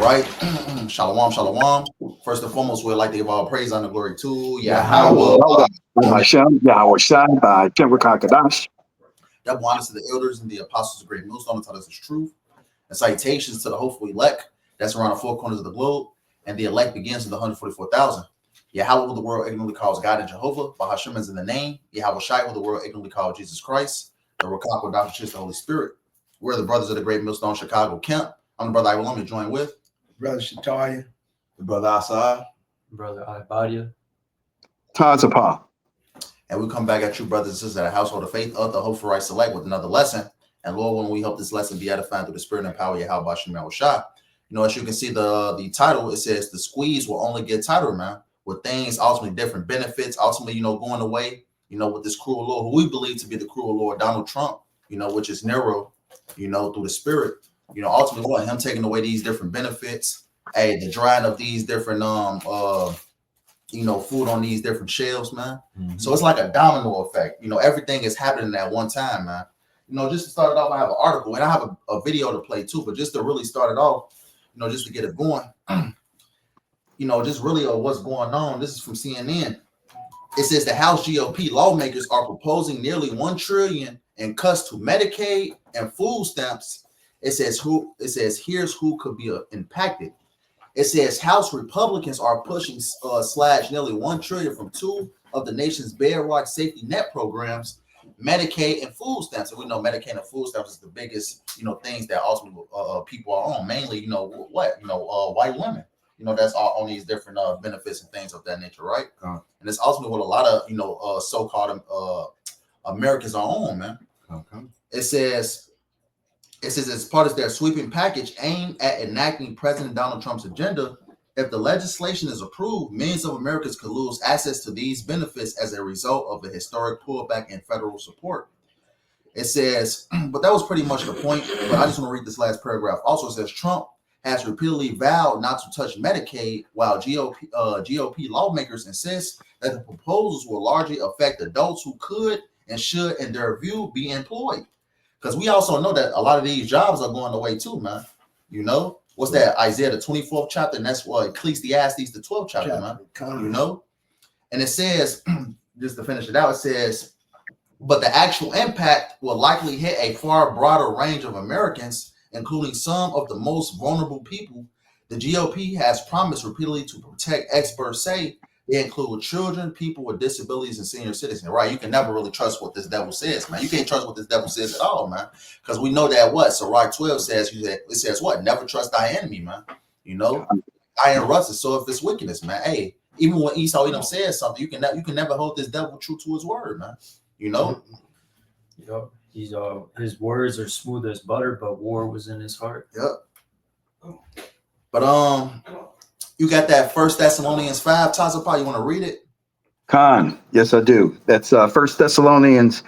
right. Shalom, shalom. First and foremost, we'd like to give all praise, honor, glory to YAHAWAH. BAHASHAM, YAHAWASHI, by QADASH. Double honors to the elders and the apostles of great millstone to tell us the truth. And citations to the hopeful elect that's around the four corners of the globe. And the elect begins with the 144,000. Yahweh, who the world ignorantly calls God and Jehovah. BAHASHAM is in the name. YAHAWASHI, who the world ignorantly calls Jesus Christ. The RAWCHAA, the Holy Spirit. We're the brothers of the great millstone Chicago camp. I'm the brother I will join with. Brother Shataya. The brother Asad. Brother AHPARYAM. Tazapah. And we come back at you, brothers and sisters, at a household of faith of the Hopeful Right Select with another lesson. And Lord, when we hope this lesson be edifying through the spirit and power of YAHAWASHI. You know, as you can see the title, it says the squeeze will only get tighter, man, with things ultimately different benefits, ultimately, you know, going away, you know, with this cruel Lord, who we believe to be the cruel Lord, Donald Trump, you know, which is Nero, you know, through the spirit, you know, ultimately what him taking away these different benefits, the drying of these different you know, food on these different shelves, man. So it's like a domino effect. You know, everything is happening at one time, man. You know, just to start it off, I have an article and I have a video to play too, but just to really start it off, you know, just to get it going, you know, just really what's going on. This is from CNN. It says the House GOP lawmakers are proposing nearly $1 trillion in cuts to Medicaid and food stamps. It says here's who could be impacted. It says House Republicans are pushing slash nearly $1 trillion from two of the nation's bedrock safety net programs, Medicaid and food stamps. And we know Medicaid and food stamps is the biggest, you know, things that ultimately people are on, mainly, you know, white women, you know, that's all on these different benefits and things of that nature, right? And it's ultimately what a lot of, you know, so-called Americans are on, man. It says as part of their sweeping package aimed at enacting President Donald Trump's agenda, if the legislation is approved, millions of Americans could lose access to these benefits as a result of a historic pullback in federal support. It says, but that was pretty much the point, but I just want to read this last paragraph. Also, it says Trump has repeatedly vowed not to touch Medicaid, while GOP lawmakers insist that the proposals will largely affect adults who could and should, in their view, be employed. Because we also know that a lot of these jobs are going away too, man. You know, what's that? Isaiah, the 24th chapter, and that's what Ecclesiastes, the 12th chapter, man. You know? And it says, just to finish it out, it says, but the actual impact will likely hit a far broader range of Americans, including some of the most vulnerable people. The GOP has promised repeatedly to protect. Experts say they include children, people with disabilities, and senior citizens. Right? You can never really trust what this devil says, man. You can't trust what this devil says at all, man. Because we know that what Sirach 12 says, it says what? Never trust thy enemy, man. You know, iron rusts, so if it's wickedness, man. Hey, even when Esau Edom says something, you can never hold this devil true to his word, man. You know? Yep. He's his words are smooth as butter, but war was in his heart. Yep. But you got that 1 Thessalonians 5, Tazapah, you want to read it? Khan, yes, I do. That's 1 Thessalonians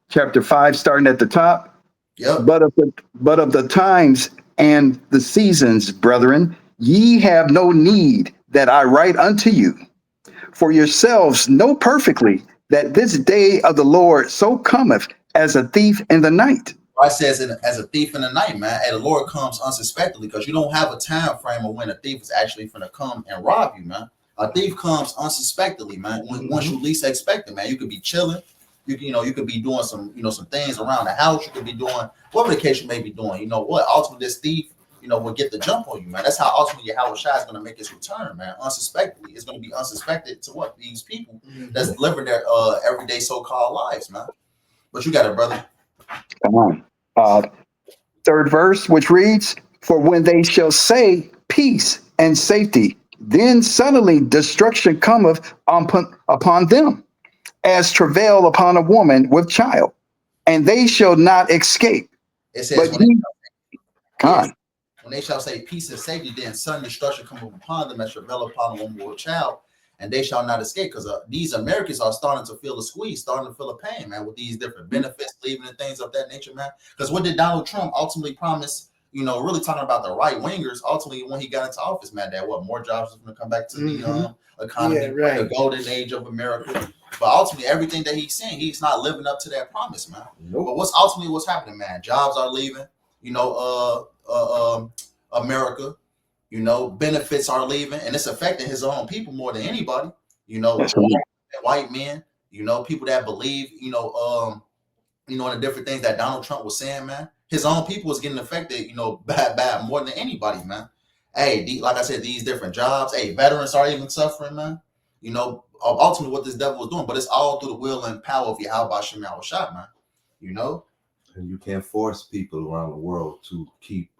chapter 5, starting at the top. Yep. But of the times and the seasons, brethren, ye have no need that I write unto you. For yourselves know perfectly that this day of the Lord so cometh as a thief in the night. I says as a thief in the night, man. And the Lord comes unsuspectedly, because you don't have a time frame of when a thief is actually going to come and rob you, man. A thief comes unsuspectedly, man. Once you least expect it, man. You could be chilling. You could be doing some things around the house. You could be doing whatever the case you may be doing. You know what? Ultimately, this thief, will get the jump on you, man. That's how ultimately YAHAWASHI is going to make his return, man. Unsuspectedly. It's going to be unsuspected to what? These people that's living their everyday so-called lives, man. But you got it, brother. Come on. Third verse, which reads, for when they shall say peace and safety, then suddenly destruction cometh upon them, as travail upon a woman with child, and they shall not escape. It says, when they shall say peace and safety, then sudden destruction cometh upon them, as travail upon a woman with child, and they shall not escape. Because these Americans are starting to feel the squeeze, starting to feel the pain, man, with these different benefits, leaving and things of that nature, man. Because what did Donald Trump ultimately promise, really talking about the right wingers, ultimately when he got into office, man, that more jobs are going to come back to the economy, the golden age of America. But ultimately, everything that he's saying, he's not living up to that promise, man. But what's happening, man? Jobs are leaving, America. You know, benefits are leaving, and it's affecting his own people more than anybody. You know, That's right. white men. You know, people that believe. In the different things that Donald Trump was saying, man. His own people was getting affected. You know, bad more than anybody, man. Hey, like I said, these different jobs. Hey, veterans are even suffering, man. You know, ultimately what this devil was doing, but it's all through the will and power of YAHAWASHI, man. You know, and you can't force people around the world to keep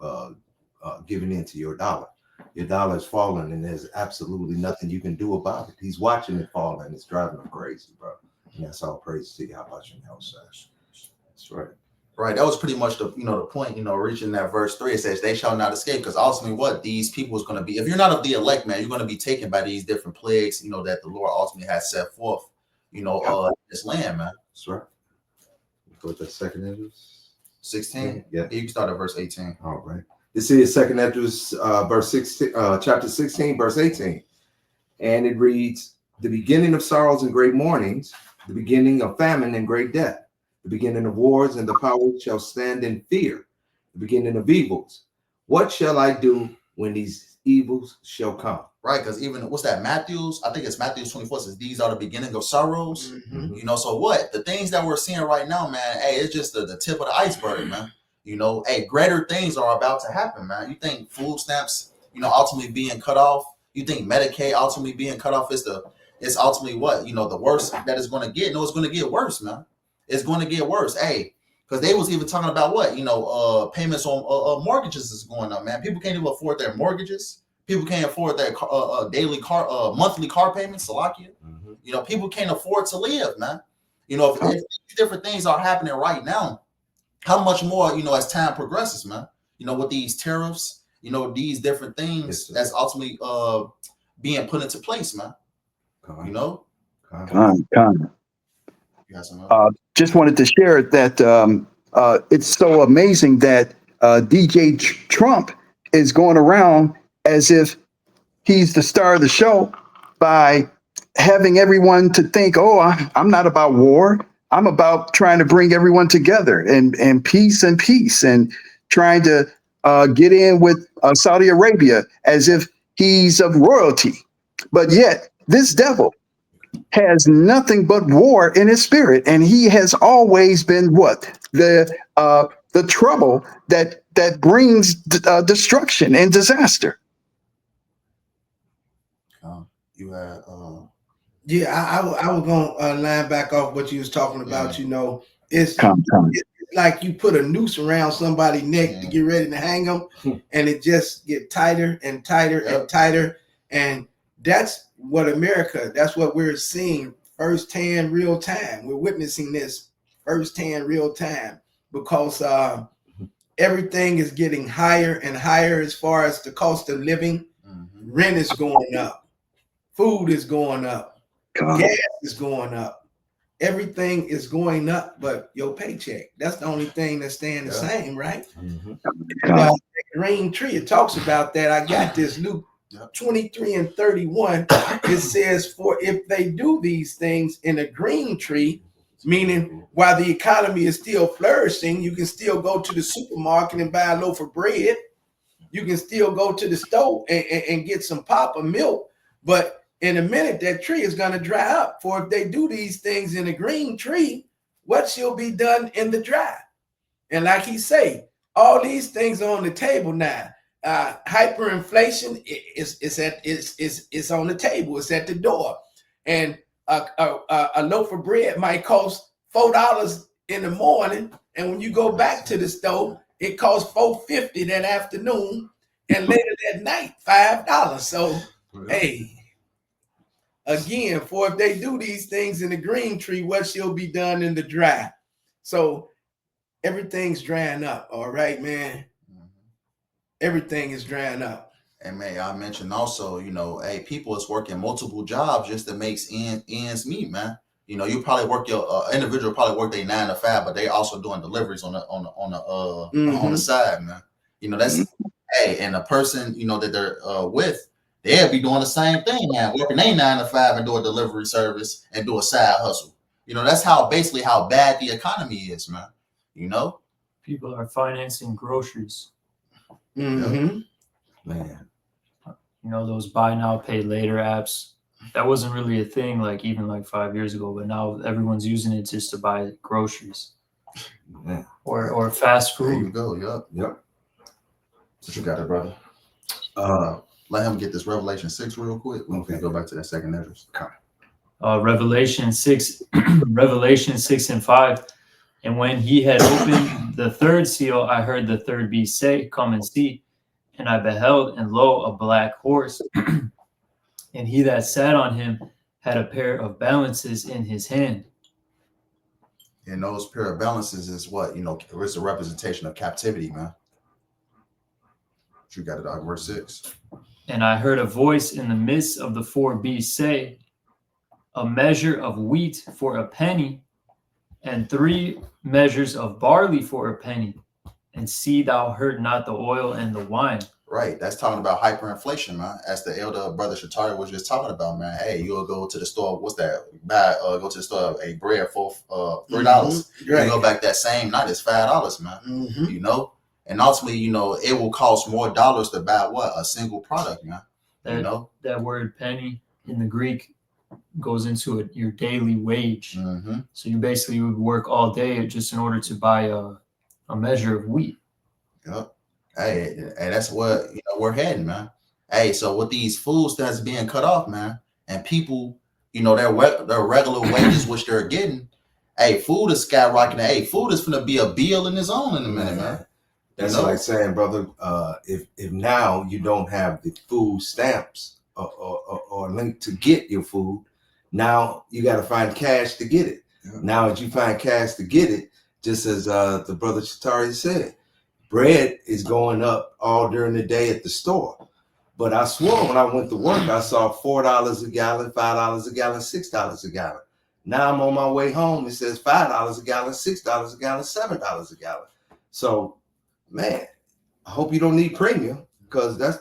giving into your dollar. Your dollar is falling, and there's absolutely nothing you can do about it. He's watching it fall, and it's driving him crazy, bro. And that's all praise to YAHAWASHI. That's right. Right. That was pretty much the point. Reaching that verse 3, it says they shall not escape, because ultimately what these people is going to be, if you're not of the elect, man, you're going to be taken by these different plagues, that the Lord ultimately has set forth, this land, man. That's right. Go to second Esdras 16. Yeah. You can start at verse 18. All right. This is second Esdras verse 16, chapter 16, verse 18. And it reads, the beginning of sorrows and great mournings, the beginning of famine and great death, the beginning of wars, and the powers shall stand in fear, the beginning of evils. What shall I do when these evils shall come? Right, because even what's that? Matthews, I think it's Matthews 24 says these are the beginning of sorrows. Mm-hmm. So what? The things that we're seeing right now, man, hey, it's just the tip of the iceberg, man. Hey, greater things are about to happen, man. You think food stamps, ultimately being cut off? You think Medicaid ultimately being cut off is it's ultimately what? The worst that it's going to get? No, it's going to get worse, man. It's going to get worse. Hey, because they was even talking about what? Payments on mortgages is going up, man. People can't even afford their mortgages. People can't afford their monthly car payments, Salakia. Mm-hmm. People can't afford to live, man. If these different things are happening right now, how much more, as time progresses, man, with these tariffs, these different things that's ultimately being put into place, man. Just wanted to share that it's so amazing that DJ Trump is going around as if he's the star of the show by having everyone to think, oh, I'm not about war. I'm about trying to bring everyone together and peace and trying to get in with Saudi Arabia as if he's of royalty. But yet this devil has nothing but war in his spirit, and he has always been what? The trouble that brings destruction and disaster. You had I was gonna line back off what you was talking about. It's like you put a noose around somebody's neck to get ready to hang them, and it just get tighter and tighter and tighter. And that's what that's what we're seeing firsthand, real time. We're witnessing this firsthand, real time, because everything is getting higher and higher as far as the cost of living. Rent is going up, food is going up, gas is going up. Everything is going up, but your paycheck. That's the only thing that's staying the same, right? The green tree, it talks about that. I got this Luke 23 and 31. It says, for if they do these things in a green tree, meaning while the economy is still flourishing, you can still go to the supermarket and buy a loaf of bread. You can still go to the store and get some pop or milk, but in a minute, that tree is going to dry up. For if they do these things in a green tree, what shall be done in the dry? And like he say, all these things are on the table now. Hyperinflation is on the table. It's at the door. And a loaf of bread might cost $4 in the morning, and when you go back to the store, it costs $4.50 that afternoon, and later that night $5. So hey. Again, for if they do these things in the green tree, what shall be done in the dry? So everything's drying up. All right, man. Everything is drying up. And man, I mentioned also, hey, people is working multiple jobs just to make ends meet, man. You probably work your individual probably work their 9 to 5, but they also doing deliveries on the side, man. That's hey, and the person that they're with. They'll be doing the same thing now, working their 9 to 5 and do a delivery service and do a side hustle. That's basically how bad the economy is, man. People are financing groceries. Man, You know, those buy now, pay later apps. That wasn't really a thing, like even like 5 years ago, but now everyone's using it just to buy groceries or fast There you food. go. Yep. Yep. What you got it, brother? Let him get this Revelation 6 real quick. We can go back to that second address. Revelation 6, Revelation 6 and 5. And when he had opened the third seal, I heard the third beast say, "Come and see." And I beheld, and lo, a black horse. And he that sat on him had a pair of balances in his hand. And those pair of balances is what, you know, it's a representation of captivity, man. You got it, dog. Verse 6. And I heard a voice in the midst of the four beasts say, "A measure of wheat for a penny, and 3 measures of barley for a penny, and see thou hurt not the oil and the wine." Right. That's talking about hyperinflation, man. As the elder brother Shatari was just talking about, man. Hey, you'll go to the store. What's that? Go to the store, a bread for $3. You go back that same night, it's $5, man. You know? And ultimately, you know, it will cost more dollars to buy what? A single product, man. You know? That word penny in the Greek goes into your daily wage. So you basically would work all day just in order to buy a measure of wheat. Yep. Hey, and that's what, you know, we're heading, man. Hey, so with these foods that's being cut off, man, and people, you know, their regular wages, which they're getting, hey, food is skyrocketing. Hey, food is gonna be a bill in its own in a minute, man. That's like saying, brother, if now you don't have the food stamps or link to get your food, now you got to find cash to get it. Now, as you find cash to get it, just as the brother Shatari said, bread is going up all during the day at the store. But I swore when I went to work, I saw $4 a gallon, $5 a gallon, $6 a gallon. Now I'm on my way home. It says $5 a gallon, $6 a gallon, $7 a gallon. So, man, I hope you don't need premium, because that's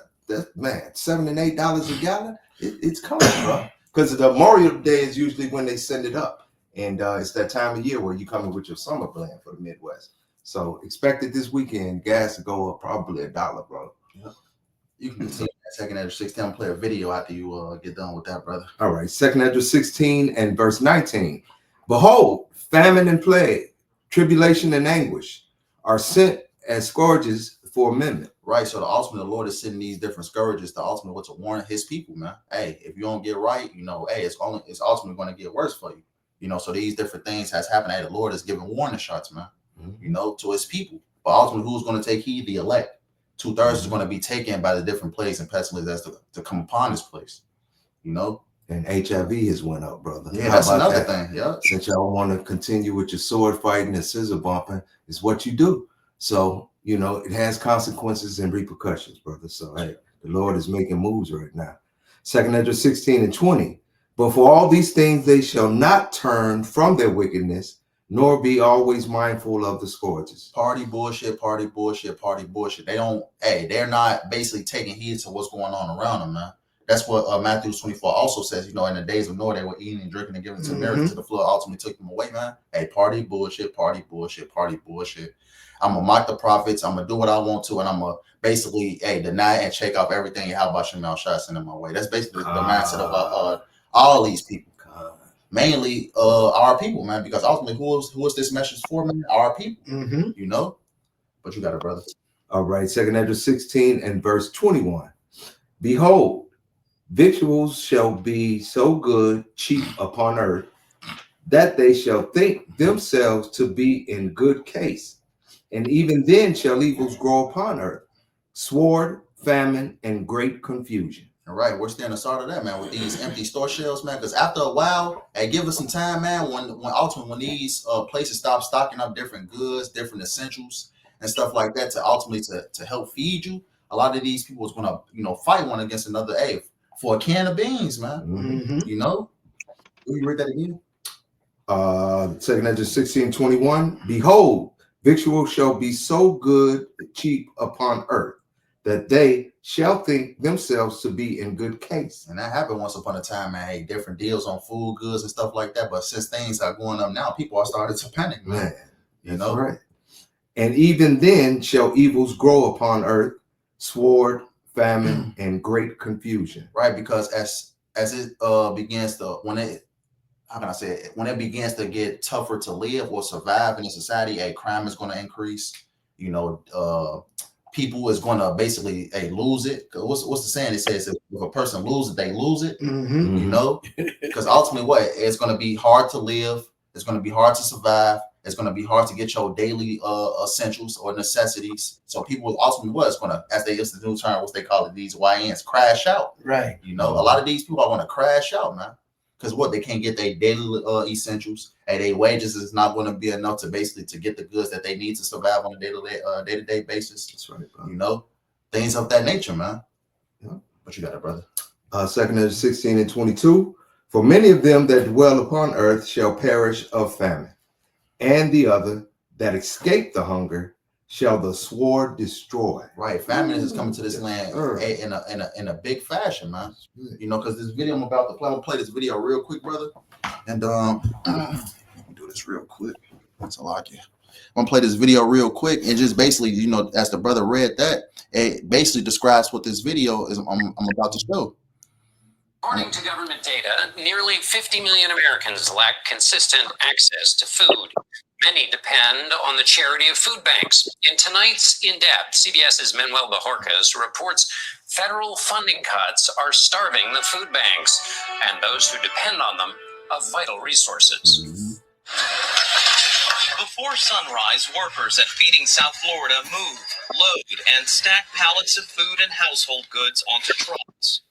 man, $7 and $8 a gallon. It's coming, bro. Because the Memorial Day is usually when they send it up, and it's that time of year where you come in with your summer blend for the Midwest. So expect it this weekend. Gas to go up probably $1, bro. Yep. You can continue that second address 16. Play a video after you get done with that, brother. All right, second address 16 and verse 19. Behold, famine and plague, tribulation and anguish are sent as scourges for amendment. Right. So the ultimate, the Lord is sending these different scourges to ultimately what to warn his people, man. Hey, if you don't get right, you know, hey, it's ultimately going to get worse for you. You know, so these different things has happened. Hey, the Lord is giving warning shots, man. You know, to his people. But ultimately, who's going to take heed? The elect. 2/3 is going to be taken by the different plagues and pestilences to come upon this place. You know? And HIV has went up, brother. Yeah, that's another thing. Yeah. Since y'all want to continue with your sword fighting and scissor bumping, is what you do. So, you know, it has consequences and repercussions, brother. So, hey, the Lord is making moves right now. Second address 16 and 20. But for all these things, they shall not turn from their wickedness, nor be always mindful of the scourges. Party bullshit, party bullshit, party bullshit. They're not basically taking heed to what's going on around them, man. That's what Matthew 24 also says, you know, in the days of Noah, they were eating and drinking and giving to marriage to the flood, ultimately took them away, man. Hey, party bullshit, party bullshit, party bullshit. I'm going to mock the prophets. I'm going to do what I want to, and I'm going to basically, deny and shake off everything YAHAWASHI sent in my way. That's basically the mindset of all these people. Mainly our people, man, because ultimately who is this message for, man? Our people, you know? But you got it, brother. All right, second address 16 and verse 21. Behold, victuals shall be so good, cheap upon earth, that they shall think themselves to be in good case. And even then shall evils grow upon earth, sword, famine, and great confusion. All right, we're standing aside of that, man, with these empty store shelves, man. Because after a while, give us some time, man. When these places stop stocking up different goods, different essentials, and stuff like that, to ultimately to help feed you, a lot of these people is gonna, you know, fight one against another. Hey, for a can of beans, man. You know, will you read that again? Second address 16:21. Behold, victuals shall be so good, cheap upon earth, that they shall think themselves to be in good case. And that happened once upon a time, man. Hey, different deals on food goods and stuff like that. But since things are going up now, people are starting to panic, man. You know? Right. And even then shall evils grow upon earth, sword, famine, and great confusion. Right, because as it begins to how can I say it? When it begins to get tougher to live or survive in a society, crime is going to increase. You know, people is going to basically lose it. What's the saying? It says if a person loses it, they lose it. Mm-hmm. You know, because ultimately, what it's going to be hard to live. It's going to be hard to survive. It's going to be hard to get your daily essentials or necessities. So people ultimately what's going to, as they use the new term, what they call it, these YNs, crash out. Right. You know, a lot of these people are going to crash out, man. Because what, they can't get their daily essentials, and their wages is not going to be enough to basically to get the goods that they need to survive on a day-to-day basis. That's right, bro. You know, things of that nature, man. Yeah. What you got there, brother? 2 16 and 22. For many of them that dwell upon earth shall perish of famine, and the other that escape the hunger shall the sword destroy. Right, famine is coming to this land in a big fashion, man. You know, because this video I'm about to play, I'm gonna play this video real quick, brother. And let me do this real quick. That's a lot. Yeah, I'm gonna play this video real quick and just basically, you know, as the brother read that, it basically describes what this video is. I'm about to show. According to government data, nearly 50 million Americans lack consistent access to food. Many depend on the charity of food banks. In tonight's In Depth, CBS's Manuel Bajorquez reports federal funding cuts are starving the food banks and those who depend on them of vital resources. Before sunrise, workers at Feeding South Florida move, load, and stack pallets of food and household goods onto trucks.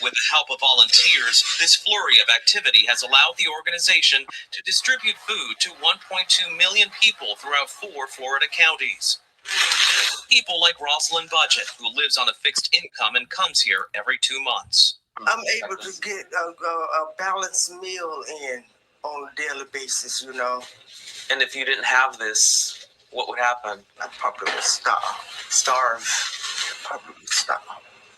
With the help of volunteers, this flurry of activity has allowed the organization to distribute food to 1.2 million people throughout 4 Florida counties. People like Rosalind Budget, who lives on a fixed income and comes here every 2 months. I'm able to get a balanced meal in on a daily basis, you know. And if you didn't have this, what would happen? I probably would starve. Probably starve.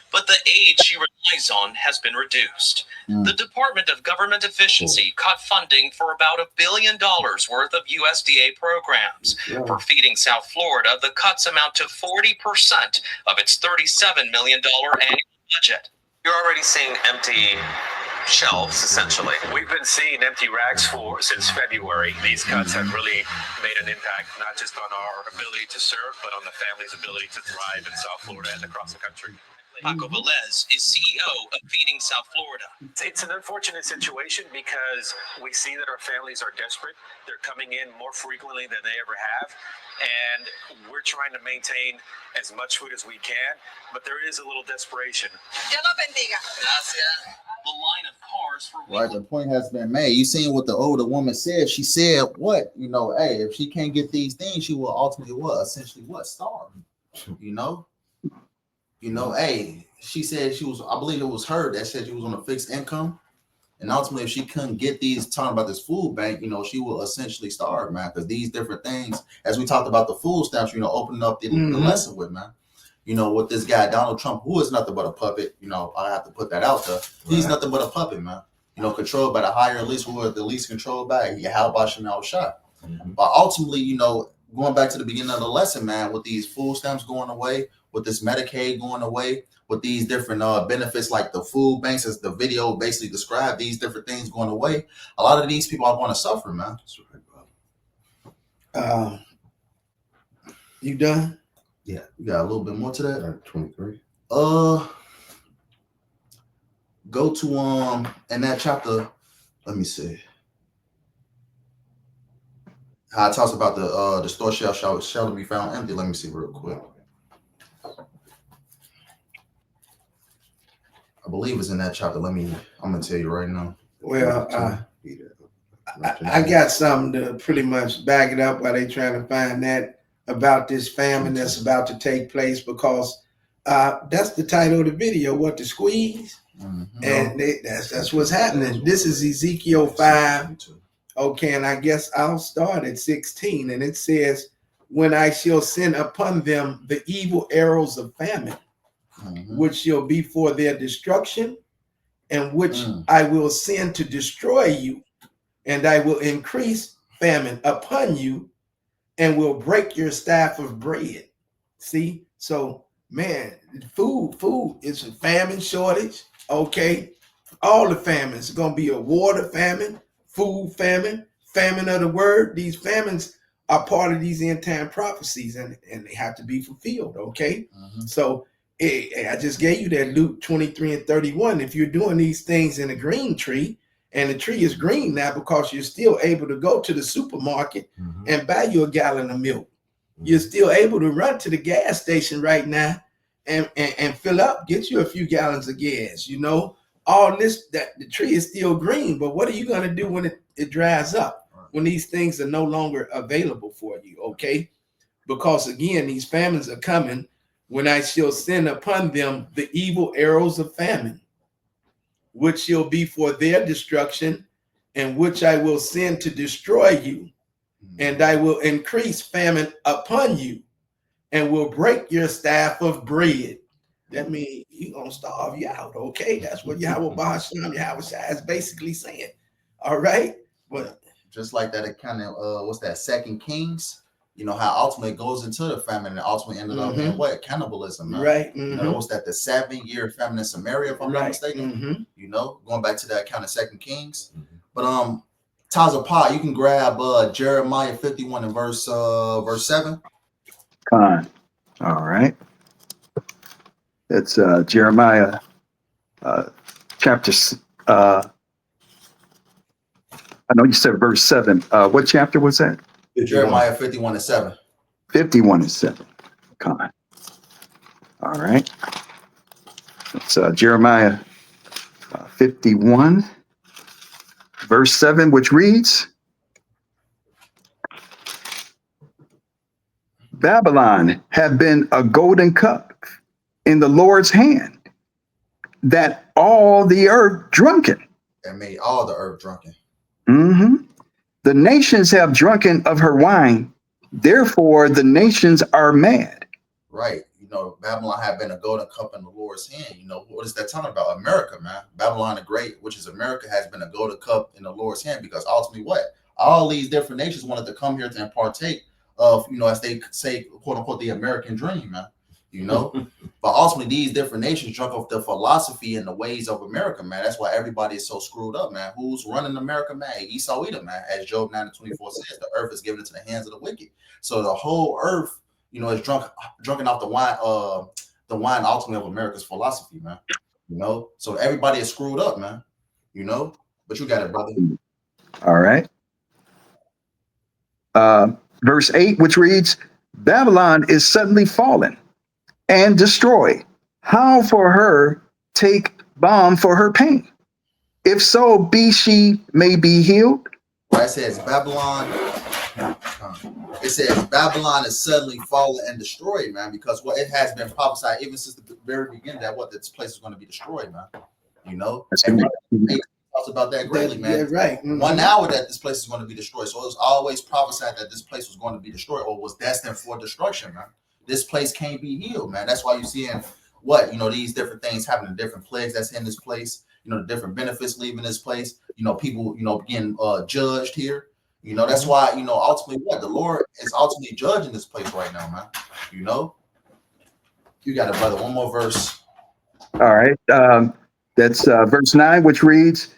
But the aid she relies on has been reduced. The Department of Government Efficiency cut funding for about $1 billion worth of USDA programs. For Feeding South Florida, the cuts amount to 40% of its $37 million annual budget. You're already seeing empty shelves, essentially. We've been seeing empty racks since February. These cuts have really made an impact, not just on our ability to serve, but on the family's ability to thrive in South Florida and across the country. Paco Velez is CEO of Feeding South Florida. It's an unfortunate situation because we see that our families are desperate. They're coming in more frequently than they ever have. And we're trying to maintain as much food as we can, but there is a little desperation. The line of cars for Right, the point has been made. You seen what the older woman said? She said, "What, you know? Hey, if she can't get these things, she will ultimately essentially starve." You know, hey, she said she was. I believe it was her that said she was on a fixed income, and ultimately, if she couldn't get these, talking about this food bank, you know, she will essentially starve, man. Because these different things, as we talked about the food stamps, you know, opening up the lesson with, man. You know, with this guy Donald Trump, who is nothing but a puppet. You know, I have to put that out there. He's nothing but a puppet, man. You know, controlled by the higher elites, who are the least controlled by YAHAWASHI. But ultimately, you know, going back to the beginning of the lesson, man, with these food stamps going away, with this Medicaid going away, with these different benefits like the food banks, as the video basically described, these different things going away, a lot of these people are going to suffer, man. That's right, bro. You done? Yeah, you got a little bit more to that. 23. Go to in that chapter. Let me see. How it talks about the store shall be found empty. Let me see real quick. I believe it's in that chapter. I'm gonna tell you right now. Well, I got something to pretty much back it up while they trying to find that about this famine that's about to take place, because that's the title of the video, What to Squeeze. And that's what's happening. This is Ezekiel 5. Okay, and I guess I'll start at 16. And it says, when I shall send upon them the evil arrows of famine, which shall be for their destruction, and which I will send to destroy you, and I will increase famine upon you, and will break your staff of bread. See, so man, food is a famine shortage. Okay, all the famines. It's gonna be a water famine, food famine, famine of the word. These famines are part of these end time prophecies, and they have to be fulfilled. Okay, so I just gave you that Luke 23:31. If you're doing these things in a green tree, and the tree is green now because you're still able to go to the supermarket and buy you a gallon of milk. You're still able to run to the gas station right now and fill up, get you a few gallons of gas. You know, all this, that the tree is still green, but what are you going to do when it dries up, when these things are no longer available for you? Okay, because again, these famines are coming. When I shall send upon them the evil arrows of famine, which shall be for their destruction, and which I will send to destroy you. And I will increase famine upon you, and will break your staff of bread. That means you're going to starve you out, okay? That's what YAHAWAH, BAHASHAM, YAHAWASHI is basically saying, all right? But just like that, it kind of, what's that, 2 Kings? You know, how ultimately it goes into the famine and ultimately ended up in what? Cannibalism, man. Right. You know, what's that, the 7-year famine in Samaria, if I'm not mistaken? You know, going back to that account of 2 Kings. But Tazapah, you can grab Jeremiah 51 and verse 7. All right. That's Jeremiah chapter. I know you said verse 7. What chapter was that? Jeremiah 51 and 7. 51 and 7. Come on. All right. It's Jeremiah 51, verse 7, which reads, Babylon had been a golden cup in the Lord's hand, that all the earth drunken. That made all the earth drunken. The nations have drunken of her wine, therefore the nations are mad. Right. You know, Babylon had been a golden cup in the Lord's hand. You know, what is that talking about? America, man. Babylon the Great, which is America, has been a golden cup in the Lord's hand, because ultimately what? All these different nations wanted to come here to partake of, you know, as they say, quote unquote, the American dream, man. You know, but ultimately these different nations drunk off the philosophy and the ways of America, man. That's why everybody is so screwed up, man. Who's running America, man? Esau Edom, man. As Job 9:24 says, the earth is given into the hands of the wicked. So the whole earth, you know, is drunken off the wine ultimately of America's philosophy, man. You know, so everybody is screwed up, man. You know, but you got it, brother. All right. Verse 8, which reads, Babylon is suddenly fallen and destroyed. How for her take balm for her pain? If so, be she may be healed. Right, it says Babylon. It says Babylon is suddenly fallen and destroyed, man, because what it has been prophesied even since the very beginning that what this place is going to be destroyed, man. You know, and talks about that greatly, man. Yeah, right. 1 hour that this place is going to be destroyed. So it was always prophesied that this place was going to be destroyed or was destined for destruction, man. This place can't be healed, man. That's why you're seeing what, you know, these different things happening, different plagues that's in this place, you know, the different benefits leaving this place, you know, people, you know, getting judged here. You know, that's why, you know, ultimately what the Lord is ultimately judging this place right now, man. You know, you got it, brother. One more verse. All right. That's verse 9, which reads,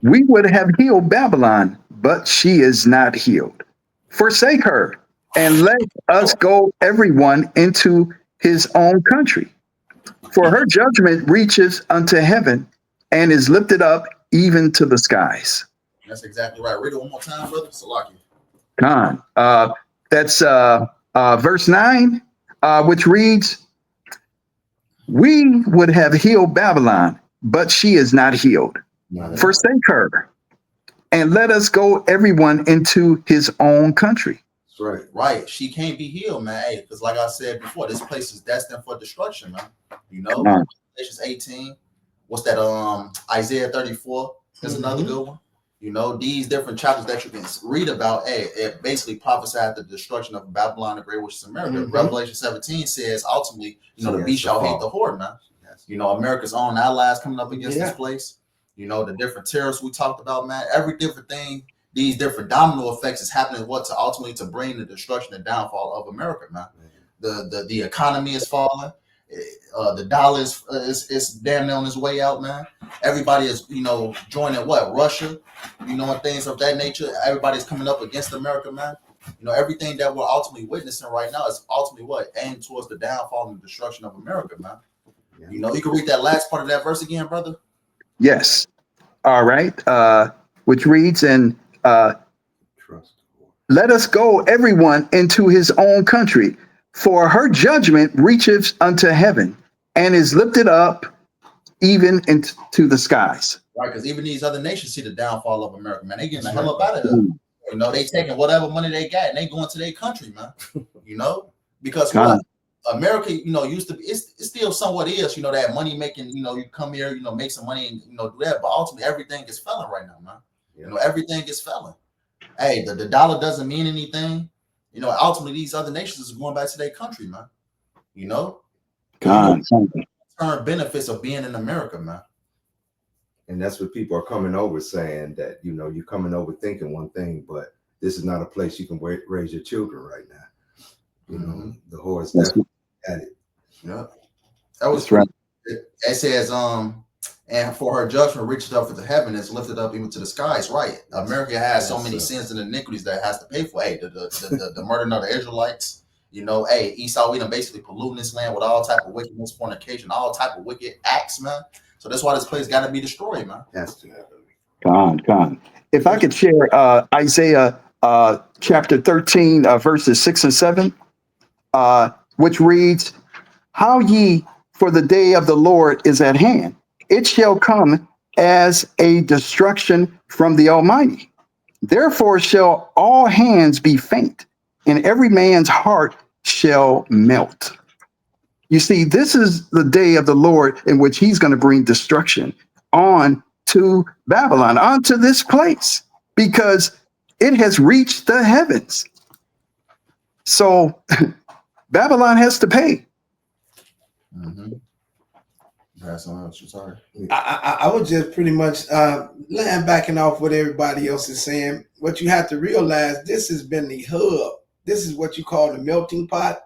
we would have healed Babylon, but she is not healed. Forsake her, and let us go everyone into his own country. For her judgment reaches unto heaven and is lifted up even to the skies. That's exactly right. Read it one more time, brother. Salaki. Khan. That's verse 9, which reads, we would have healed Babylon, but she is not healed. Forsake her, and let us go everyone into his own country. That's right. Right. She can't be healed, man. Hey, because like I said before, this place is destined for destruction, man. You know, Revelation 18. What's that? Isaiah 34. There's another good one. You know, these different chapters that you can read about, hey, it basically prophesied the destruction of Babylon the Great, which is America. Revelation 17 says ultimately, you know, the beast shall hate the horde, man. You know, America's own allies coming up against this place. You know, the different terrorists we talked about, man. Every different thing, these different domino effects is happening. What to ultimately to bring the destruction and downfall of America, man. The economy is falling. The dollar is damn near on its way out, man. Everybody is, joining Russia, and things of that nature. Everybody's coming up against America, man. Everything that we're ultimately witnessing right now is ultimately aimed towards the downfall and destruction of America, man. Yeah. You can read that last part of that verse again, brother. Yes. All right. Which reads, and let us go everyone into his own country, for her judgment reacheth unto heaven and is lifted up even into the skies. Right, because even these other nations see the downfall of America, man. They getting the hell up out of here. They taking whatever money they got and they going to their country, man. Because America, used to be, it's still somewhat is, that money making, you come here, make some money and, do that. But ultimately, everything is failing right now, man. Everything is failing. Hey, the dollar doesn't mean anything. Ultimately, these other nations is going back to their country, man. Turn benefits of being in America, man. And that's what people are coming over saying, that, you're coming over thinking one thing, but this is not a place you can raise your children right now. The whore is definitely at it. Yeah. That was right. It says, and for her judgment reaches up into heaven, is lifted up even to the skies. Right. America has so many sins and iniquities that it has to pay for. Hey, the murdering of the Israelites, Esau, we done basically polluting this land with all type of wickedness, fornication, all type of wicked acts, man. So that's why this place got to be destroyed, man. Has to happen. Con. If I could share Isaiah chapter 13, verses 6 and 7, which reads, how ye, for the day of the Lord is at hand. It shall come as a destruction from the Almighty. Therefore shall all hands be faint, and every man's heart shall melt. You see, this is the day of the Lord in which he's going to bring destruction on to Babylon, onto this place, because it has reached the heavens. So Babylon has to pay. Sorry. I was just pretty much land backing off what everybody else is saying. What you have to realize, this has been the hub. This is what you call the melting pot.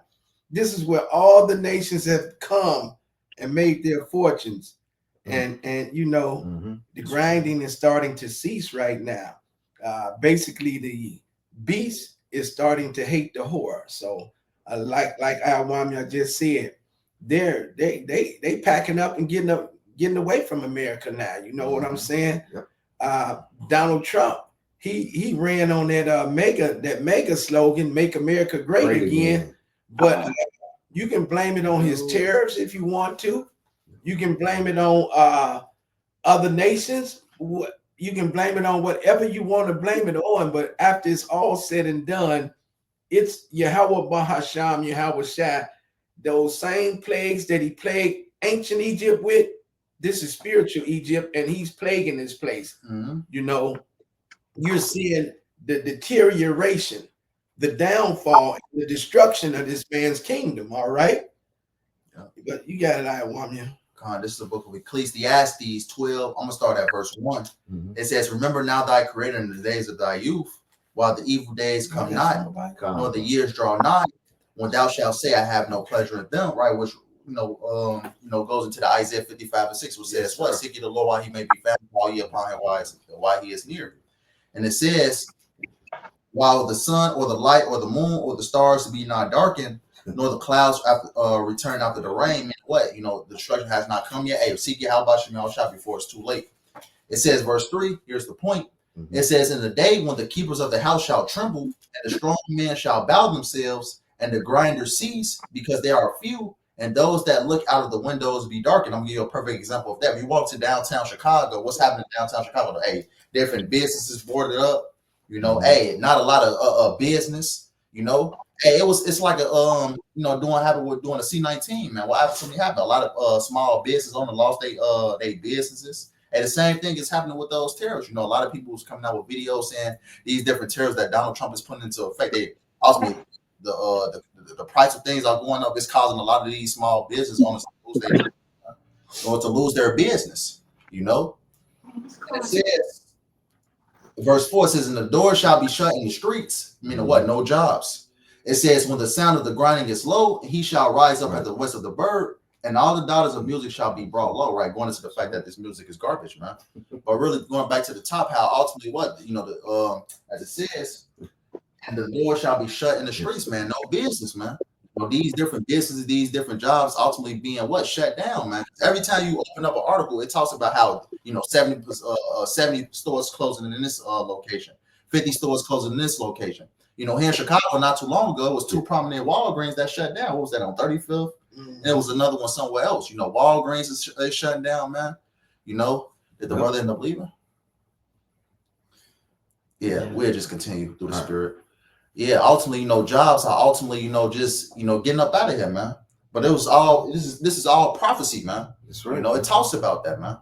This is where all the nations have come and made their fortunes. And the grinding is starting to cease right now. Basically, the beast is starting to hate the whore. So like YAHAWAH just said, they packing up and getting away from America now. You know what I'm saying? Yep. Donald Trump, he ran on that mega slogan, "Make America Great Again." But you can blame it on his tariffs if you want to. You can blame it on other nations. You can blame it on whatever you want to blame it on. But after it's all said and done, it's YAHAWAH, BAHASHAM, YAHAWASHI. Those same plagues that he plagued ancient Egypt with, this is spiritual Egypt, and he's plaguing this place. You're seeing the deterioration, the downfall, the destruction of this man's kingdom. All right. Yeah. But you got it, YAHAWAH. This is the book of Ecclesiastes 12. I'm gonna start at verse 1. It says, remember now thy creator in the days of thy youth, while the evil days come not, nor the years draw nigh, when thou shalt say, I have no pleasure in them, right? Which goes into the Isaiah 55:6, which says, what? Seek ye the Lord while he may be found, while ye upon him while he is near. And it says, while the sun or the light or the moon or the stars be not darkened, nor the clouds return after the rain. What? The destruction has not come yet. Hey, seek YAHAWASHI before it's too late. It says, verse 3, here's the point. It says, in the day when the keepers of the house shall tremble, and the strong men shall bow themselves, and the grinders cease, because they are few, and those that look out of the windows be darkened. I'm gonna give you a perfect example of that. If you walk to downtown Chicago, what's happening in downtown Chicago? Hey, different businesses boarded up. Hey, not a lot of business. Hey, it's like a doing a C-19, man. What absolutely happened? A lot of small business owners lost their businesses. And the same thing is happening with those tariffs. A lot of people is coming out with videos saying these different tariffs that Donald Trump is putting into effect. They ultimately the price of things are going up. It's causing a lot of these small business owners to lose their business. It says, verse 4 says, and the door shall be shut in the streets. Meaning what? No jobs. It says, when the sound of the grinding is low, he shall rise up at the voice of the bird, and all the daughters of music shall be brought low, right? Going into the fact that this music is garbage, man. But really going back to the top, how ultimately what, you know, the as it says, and the door shall be shut in the streets, man. No business, man. You know, these different businesses, these different jobs ultimately being what? Shut down, man. Every time you open up an article, it talks about how, you know, 70 stores closing in this location, 50 stores closing in this location. You know, here in Chicago not too long ago, it was 2 prominent Walgreens that shut down. What was that, on 35th? And there was another one somewhere else. You know, Walgreens is shutting down, man. You know, did the brother end up leaving? Yeah, we'll just continue through the spirit. Yeah, ultimately, you know, jobs are ultimately, you know, just, you know, getting up out of here, man. But it was all, this is all prophecy, man. That's right. You know, it talks about that, man.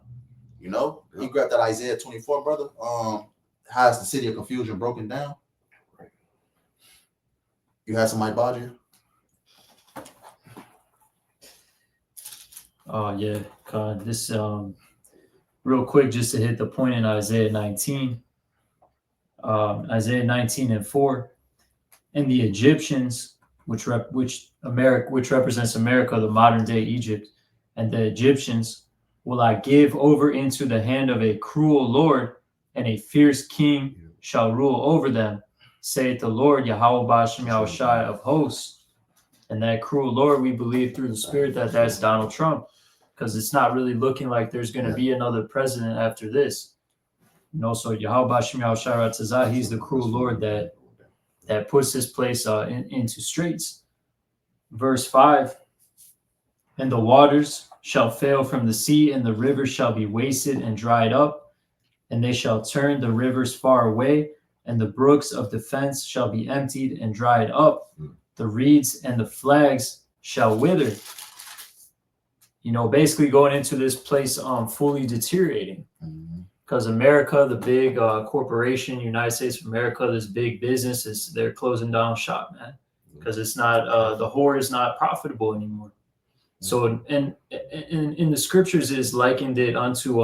You know, you grab that Isaiah 24, brother. How is the city of confusion broken down? You had somebody bother you? Oh yeah, God, this real quick, just to hit the point in Isaiah 19. Isaiah 19:4, and the Egyptians, which represents America, the modern day Egypt, and the Egyptians will I give over into the hand of a cruel Lord, and a fierce king shall rule over them, saith the Lord, YAHAWASHI of hosts. And that cruel Lord, we believe through the Spirit that that's Donald Trump, because it's not really looking like there's going to be another president after this. You know, so YAHAWASHI, he's the cruel Lord that puts this place into straits. Verse 5, and the waters shall fail from the sea, and the rivers shall be wasted and dried up, and they shall turn the rivers far away, and the brooks of defense shall be emptied and dried up. The reeds and the flags shall wither. You know, basically going into this place fully deteriorating. Because America, the big corporation, United States of America, this big business, they're closing down shop, man. Because it's not, the whore is not profitable anymore. So, and in the scriptures is likened it unto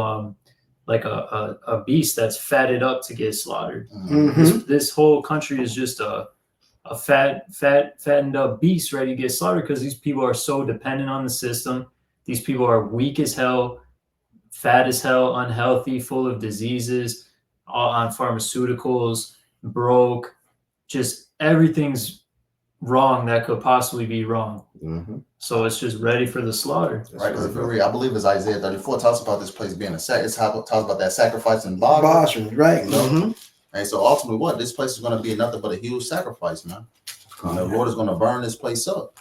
like a beast that's fatted up to get slaughtered. This whole country is just a fattened up beast ready to get slaughtered, because these people are so dependent on the system. These people are weak as hell, fat as hell, unhealthy, full of diseases, all on pharmaceuticals, broke, just everything's wrong that could possibly be wrong. So it's just ready for the slaughter. Right, because if you read, I believe it's Isaiah 34 talks about this place being a it's talks about that sacrifice and BAHASHAM, right? You know? And so ultimately, what this place is going to be nothing but a huge sacrifice, man. And the Lord is going to burn this place up.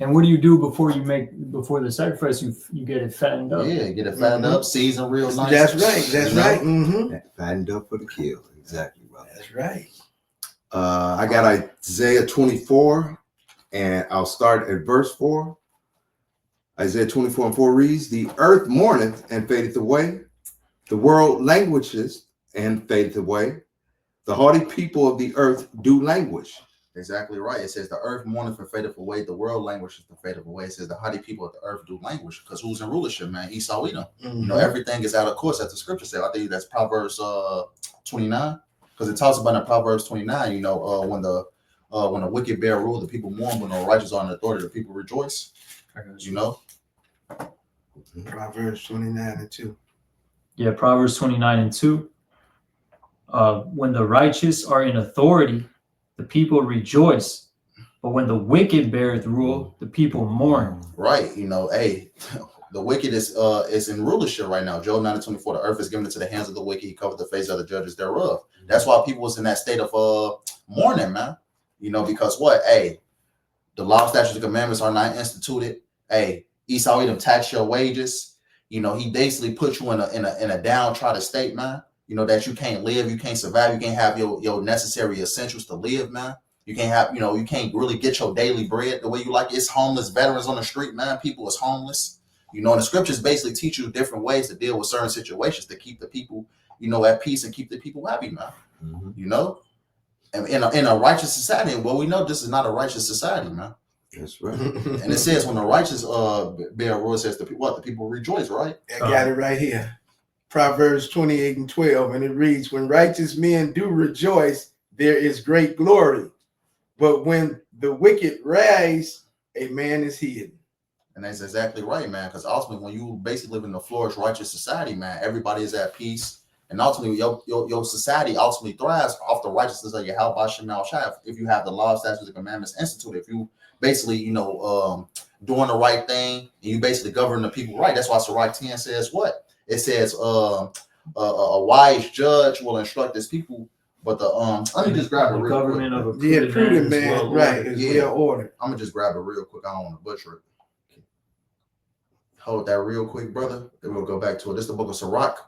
And what do you do before the sacrifice? You get it fattened up. Yeah, get it fattened up, seasoned real nice. That's right. That's right. Fattened up for the kill. Exactly, brother. That's right. I got Isaiah 24, and I'll start at verse 4. Isaiah 24:4 reads, the earth mourneth and fadeth away. The world languishes and fadeth away. The haughty people of the earth do languish. Exactly right. It says the earth mourneth and fadeth away. The world languishes and fadeth away. It says the haughty people of the earth do languish. Because who's in rulership, man? Esau, Edom. You know, everything is out of course, as the scripture says. I think that's Proverbs 29. Because it talks about in Proverbs 29, you know, when the wicked bear rule, the people mourn. When the righteous are in authority, the people rejoice. You know? Proverbs 29:2. Yeah, Proverbs 29:2. When the righteous are in authority, the people rejoice. But when the wicked beareth rule, the people mourn. Right. You know, hey, the wicked is in rulership right now. Job 9:24, the earth is given into the hands of the wicked. He covered the face of the judges thereof. That's why people was in that state of mourning, man. You know, because what? Hey, the law, statutes, and commandments are not instituted. Hey, Esau Edom tax your wages. You know, he basically put you in a downtrodden state, man. You know, that you can't live, you can't survive, you can't have your necessary essentials to live, man. You can't have, you know, you can't really get your daily bread the way you like. It's homeless veterans on the street, man. People is homeless. You know, and the scriptures basically teach you different ways to deal with certain situations to keep the people, you know, at peace and keep the people happy, man. You know, and in a righteous society, well, we know this is not a righteous society, man. That's right. And it says when the righteous bear rule, says the people rejoice, right? I got it right here. Proverbs 28:12, and it reads, when righteous men do rejoice, there is great glory. But when the wicked rise, a man is hidden. And that's exactly right, man. Because ultimately, when you basically live in a flourish, righteous society, man, everybody is at peace. And ultimately, your society ultimately thrives off the righteousness of YAHAWASHI. If you have the law, statutes, and commandments instituted, if you basically, doing the right thing, and you basically govern the people right. That's why Sirach 10 says what? It says, a wise judge will instruct his people. But let me just grab it real government quick. of a prudent man, right? Is well ordered. I'm gonna just grab it real quick. I don't want to butcher it. Hold that real quick, brother. Then we'll go back to it. This is the book of Sirach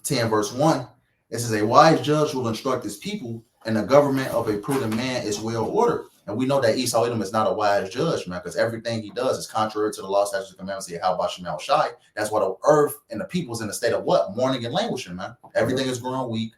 10, verse 1. It says, a wise judge will instruct his people, and the government of a prudent man is well ordered. And we know that Esau Edom is not a wise judge, man, because everything he does is contrary to the law, statutes, and commandments of YAHAWASHI. That's why the earth and the people is in a state of what? Mourning and languishing, man. Everything is growing weak.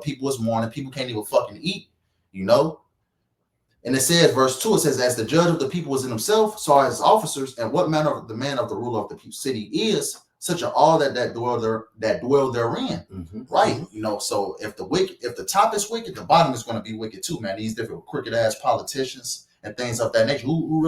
People is mourning. People can't even fucking eat, And it says, verse 2, it says, as the judge of the people is in himself, so are his officers, and what manner of the man of the ruler of the city is, such are all that dwell therein. Right? So if the top is wicked, the bottom is going to be wicked too, man. These different crooked ass politicians and things of that nature. Who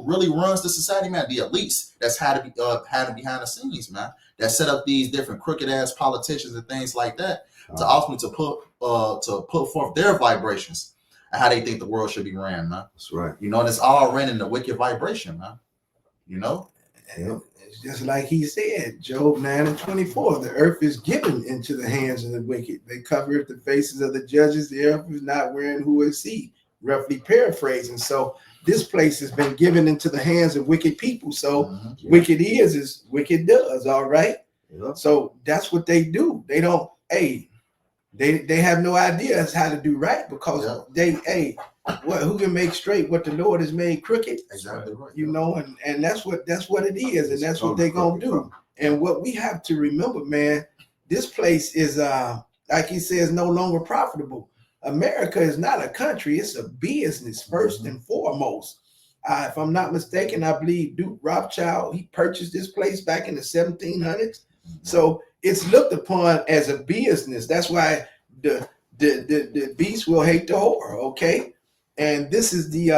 really runs the society, man? The elites that's had to be behind the scenes, man. That set up these different crooked ass politicians and things like that to ultimately to put forth their vibrations and how they think the world should be ran, man. That's right. And it's all ran in the wicked vibration, man. Yep. It's just like he said, Job 9:24, the earth is given into the hands of the wicked. They cover the faces of the judges. The earth is not wearing who is he, roughly paraphrasing. So this place has been given into the hands of wicked people. So wicked is wicked does, all right? Yep. So that's what they do. They don't, they have no idea as how to do right because who can make straight what the Lord has made crooked? Exactly right. And that's what it is, and that's what they're gonna do. And what we have to remember, man, this place is like he says, no longer profitable. America is not a country, it's a business first and foremost. If I'm not mistaken, I believe Duke Rothschild, he purchased this place back in the 1700s. So it's looked upon as a business. That's why the beast will hate the whore, okay? And this is the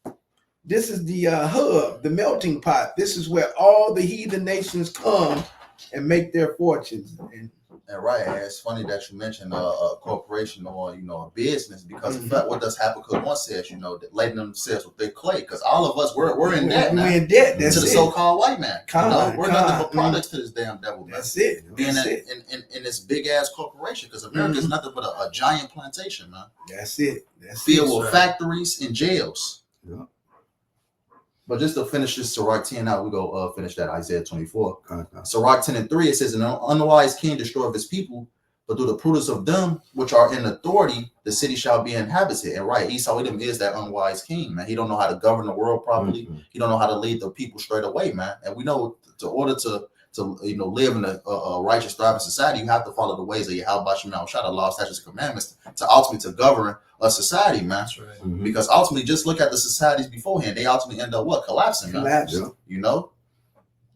hub, the melting pot. This is where all the heathen nations come and make their fortunes. And right, and it's funny that you mentioned a corporation or a business because in fact, what does Habakkuk 1 says, that laden themselves with their clay, because all of us we're in debt now. We're in debt. That's to the so-called white man. We're nothing but products to this damn devil, man. That's it. Being in this big ass corporation, because America is nothing but a giant plantation, man. That's it. Filled with factories and jails. Yeah. But just to finish this Sirach 10 out, we go finish that Isaiah 24. Sirach 10:3, it says, an unwise king destroyeth his people, but through the prudence of them which are in authority, the city shall be inhabited. And right, Esau Edom is that unwise king, man. He don't know how to govern the world properly. He don't know how to lead the people straight away, man. And we know in order to live in a righteous, thriving society, you have to follow the ways of YAHAWASHI, the law, statutes, and commandments, to ultimately to govern a society, man. That's right. Because ultimately, just look at the societies beforehand. They ultimately end up what? Collapsing, man. And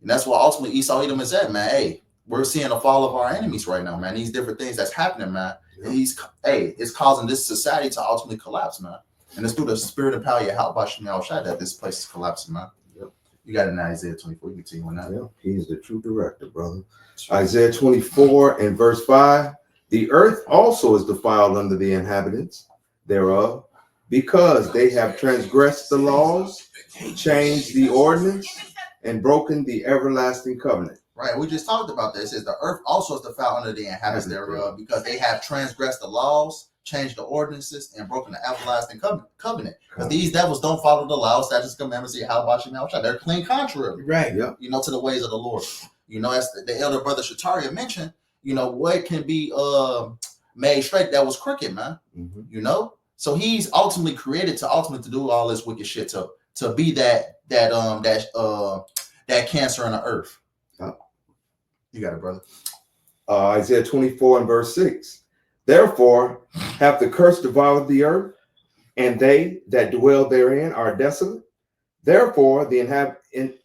that's why ultimately Esau Edom is at, man. Hey, we're seeing the fall of our enemies right now, man. These different things that's happening, man. It's causing this society to ultimately collapse, man. And it's through the spirit and power of YAHAWASHI that this place is collapsing, man. You got it in Isaiah 24. You can see on that. Yeah, he's the true director, brother. Isaiah 24 and verse 5. The earth also is defiled under the inhabitants thereof, because they have transgressed the laws, changed the ordinance, and broken the everlasting covenant. Right. We just talked about this. It says the earth also is defiled under the inhabitants thereof, because they have transgressed the laws, changed the ordinances, and broken the everlasting covenant. Because these devils don't follow the laws, statutes, commandments of YAHAWASHI. They're clean contrary, right? To the ways of the Lord. As the elder brother Shataria mentioned, what can be made straight that was crooked, man. So he's ultimately created to do all this wicked shit to be that cancer on the earth. You got it, brother. Isaiah 24 and verse 6. Therefore hath the curse devoured the earth, and they that dwell therein are desolate. Therefore the inhabitants